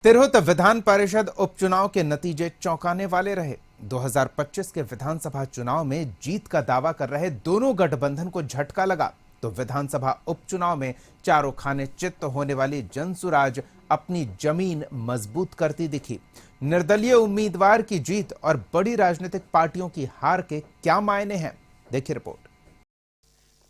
तिरहुत विधान परिषद उपचुनाव के नतीजे चौंकाने वाले रहे। 2025 के विधानसभा चुनाव में जीत का दावा कर रहे दोनों गठबंधन को झटका लगा तो विधानसभा उपचुनाव में चारों खाने चित्त होने वाली जनसुराज अपनी जमीन मजबूत करती दिखी। निर्दलीय उम्मीदवार की जीत और बड़ी राजनीतिक पार्टियों की हार के क्या मायने हैं, देखिए रिपोर्ट।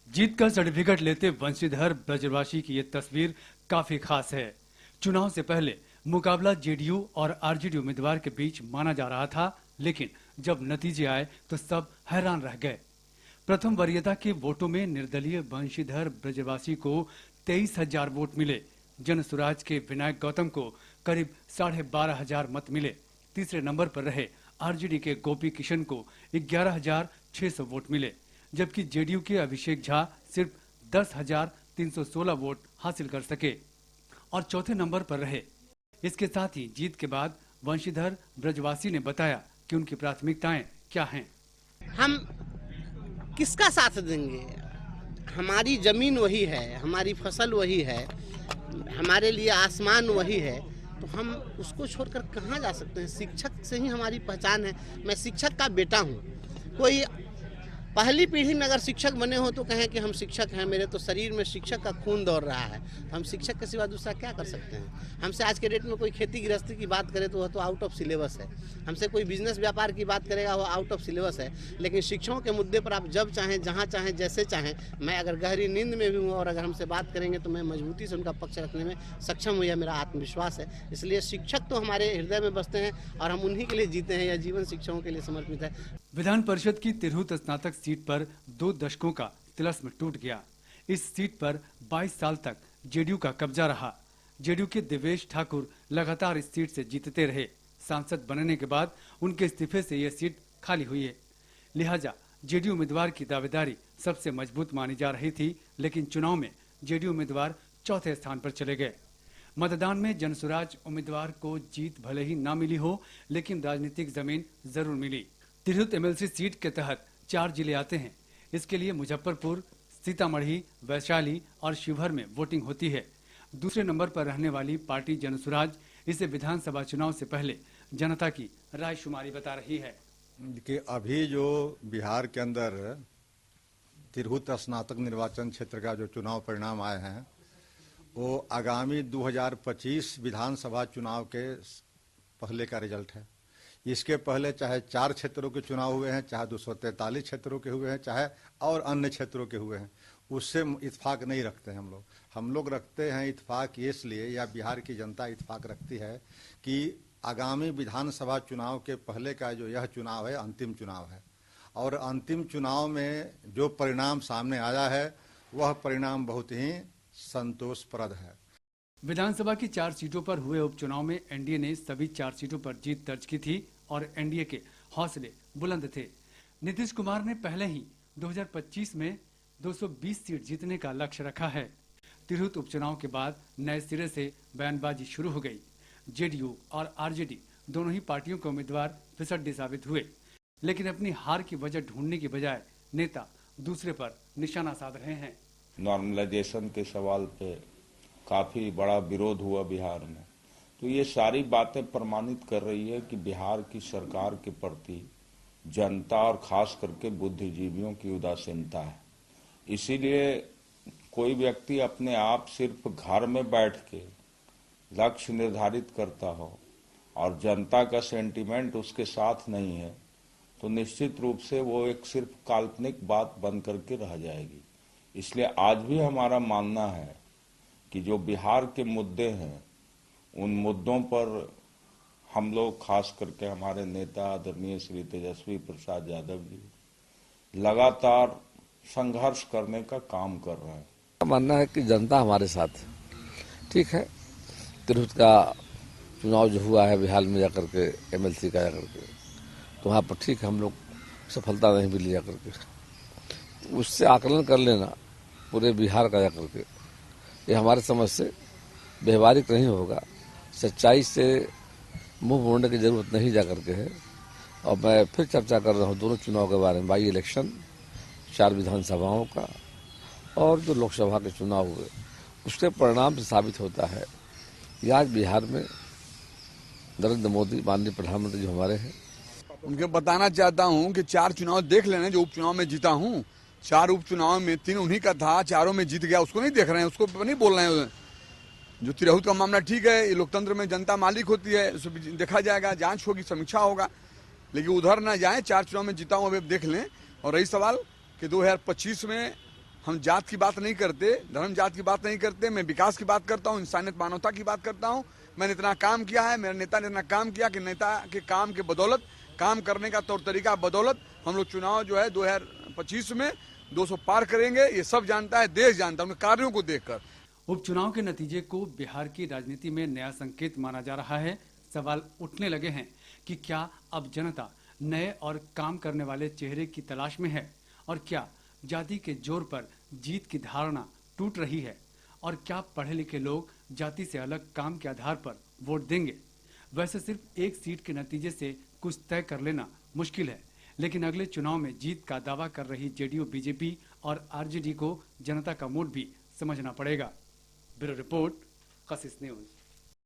जीत का सर्टिफिकेट लेते वंशीधर ब्रजवासी की ये तस्वीर काफी खास है। चुनाव से पहले मुकाबला जेडीयू और आरजेडी उम्मीदवार के बीच माना जा रहा था, लेकिन जब नतीजे आए तो सब हैरान रह गए। प्रथम वरीयता के वोटों में निर्दलीय वंशीधर ब्रजवासी को 23,000 वोट मिले। जनसुराज के विनायक गौतम को करीब 12,500 मत मिले। तीसरे नंबर पर रहे आरजेडी के गोपी किशन को 11,600 वोट मिले, जबकि जेडीयू के अभिषेक झा सिर्फ 10,316 वोट हासिल कर सके और चौथे नंबर पर रहे। इसके साथ ही जीत के बाद वंशीधर ब्रजवासी ने बताया कि उनकी प्राथमिकताएं क्या हैं। हम किसका साथ देंगे? हमारी जमीन वही है, हमारी फसल वही है, हमारे लिए आसमान वही है, तो हम उसको छोड़कर कहाँ जा सकते हैं? शिक्षक से ही हमारी पहचान है। मैं शिक्षक का बेटा हूँ। कोई पहली पीढ़ी में अगर शिक्षक बने हो तो कहें कि हम शिक्षक हैं, मेरे तो शरीर में शिक्षक का खून दौड़ रहा है, हम शिक्षक के सिवा दूसरा क्या कर सकते हैं? हमसे आज के डेट में कोई खेती गृहस्थी की बात करे तो वह तो आउट ऑफ सिलेबस है। हमसे कोई बिजनेस व्यापार की बात करेगा वो आउट ऑफ सिलेबस है। लेकिन शिक्षकों के मुद्दे पर आप जब चाहें, जहाँ चाहें, जैसे चाहें, मैं अगर गहरी नींद में भी हूँ और अगर हमसे बात करेंगे तो मैं मजबूती से उनका पक्ष रखने में सक्षम हूँ, यह मेरा आत्मविश्वास है। इसलिए शिक्षक तो हमारे हृदय में बसते हैं और हम उन्हीं के लिए जीते हैं। यह जीवन शिक्षकों के लिए समर्पित है। विधान परिषद की तिरहुत स्नातक सीट पर 2 दशकों का तिलिस्म टूट गया। इस सीट पर 22 साल तक जेडीयू का कब्जा रहा। जेडीयू के देवेश ठाकुर लगातार इस सीट से जीतते रहे। सांसद बनने के बाद उनके इस्तीफे से यह सीट खाली हुई है। लिहाजा जेडीयू उम्मीदवार की दावेदारी सबसे मजबूत मानी जा रही थी, लेकिन चुनाव में जेडीयू उम्मीदवार चौथे स्थान पर चले गए। मतदान में जनसुराज उम्मीदवार को जीत भले ही न मिली हो, लेकिन राजनीतिक जमीन जरूर मिली। तिरहुत एमएलसी सीट के तहत 4 जिले आते हैं। इसके लिए मुजफ्फरपुर, सीतामढ़ी, वैशाली और शिवहर में वोटिंग होती है। दूसरे नंबर पर रहने वाली पार्टी जनसुराज इसे विधानसभा चुनाव से पहले जनता की रायशुमारी बता रही है कि अभी जो बिहार के अंदर तिरहुत स्नातक निर्वाचन क्षेत्र का जो चुनाव परिणाम आए हैं वो आगामी 2025 विधानसभा चुनाव के पहले का रिजल्ट है। इसके पहले चाहे 4 क्षेत्रों के चुनाव हुए हैं, चाहे 243 क्षेत्रों के हुए हैं, चाहे और अन्य क्षेत्रों के हुए हैं, उससे इत्फाक नहीं रखते हैं हम लोग रखते हैं इत्फाक इसलिए, या बिहार की जनता इत्फाक रखती है कि आगामी विधानसभा चुनाव के पहले का जो यह चुनाव है अंतिम चुनाव है और अंतिम चुनाव में जो परिणाम सामने आया है वह परिणाम बहुत ही संतोषप्रद है। विधानसभा की 4 सीटों पर हुए उपचुनाव में एनडीए ने सभी 4 सीटों पर जीत दर्ज की थी और एनडीए के हौसले बुलंद थे। नीतीश कुमार ने पहले ही 2025 में 220 सीट जीतने का लक्ष्य रखा है। तिरहुत उपचुनाव के बाद नए सिरे से बयानबाजी शुरू हो गई। जेडीयू और आरजेडी दोनों ही पार्टियों के उम्मीदवार फिसड्डी साबित हुए, लेकिन अपनी हार की वजह ढूंढने की बजाय नेता दूसरे पर निशाना साध रहे हैं। नॉर्मलाइजेशन के सवाल पे काफी बड़ा विरोध हुआ बिहार में, तो ये सारी बातें प्रमाणित कर रही है कि बिहार की सरकार के प्रति जनता और खास करके बुद्धिजीवियों की उदासीनता है। इसीलिए कोई व्यक्ति अपने आप सिर्फ घर में बैठ के लक्ष्य निर्धारित करता हो और जनता का सेंटीमेंट उसके साथ नहीं है तो निश्चित रूप से वो एक सिर्फ काल्पनिक बात बन करके रह जाएगी। इसलिए आज भी हमारा मानना है कि जो बिहार के मुद्दे हैं उन मुद्दों पर हम लोग खास करके हमारे नेता आदरणीय श्री तेजस्वी प्रसाद यादव जी लगातार संघर्ष करने का काम कर रहे हैं। मानना है कि जनता हमारे साथ है। ठीक है, तिरहुत का चुनाव जो हुआ है बिहार में जाकर के एमएलसी का जाकर के, तो वहाँ पर ठीक हम लोग सफलता नहीं मिली जाकर के, उससे आकलन कर लेना पूरे बिहार का जाकर के, ये हमारे समझ से व्यवहारिक नहीं होगा। सच्चाई से मुंह मोड़ने की जरूरत नहीं जाकर के है। और मैं फिर चर्चा कर रहा हूँ दोनों चुनाव के बारे में, बाई इलेक्शन 4 विधानसभाओं का और जो लोकसभा के चुनाव हुए उसके परिणाम से साबित होता है कि आज बिहार में नरेंद्र मोदी माननीय प्रधानमंत्री जो हमारे हैं, उनके बताना चाहता हूं कि 4 चुनाव देख लेना जो उपचुनाव में जीता हूं। 4 उपचुनाव में 3 उन्हीं का था, चारों में जीत गया, उसको नहीं देख रहे हैं, उसको नहीं बोल रहे हैं। जो तिरहुत का मामला ठीक है, ये लोकतंत्र में जनता मालिक होती है, उसको देखा जाएगा, जांच होगी, समीक्षा होगा, लेकिन उधर ना जाए। 4 चुनाव में जीता हूं, अब देख लें। और रही सवाल कि 2025 में हम जात की बात नहीं करते, धर्म जात की बात नहीं करते, मैं विकास की बात करता हूँ, इंसानियत मानवता की बात करता हूँ। मैंने इतना काम किया है, मेरे नेता ने इतना काम किया कि नेता के काम के बदौलत, काम करने का तौर तरीका बदौलत हम लोग चुनाव जो है 2025 में 200 पार करेंगे। ये सब जानता है, देश जानता है, उनके कार्यों को देखकर। उपचुनाव के नतीजे को बिहार की राजनीति में नया संकेत माना जा रहा है। सवाल उठने लगे हैं कि क्या अब जनता नए और काम करने वाले चेहरे की तलाश में है, और क्या जाति के जोर पर जीत की धारणा टूट रही है, और क्या पढ़े लिखे लोग जाति से अलग काम के आधार पर वोट देंगे। वैसे सिर्फ एक सीट के नतीजे से कुछ तय कर लेना मुश्किल है, लेकिन अगले चुनाव में जीत का दावा कर रही जेडीयू, बीजेपी और आरजेडी को जनता का मूड भी समझना पड़ेगा। ब्यूरो रिपोर्ट, कशिश न्यूज।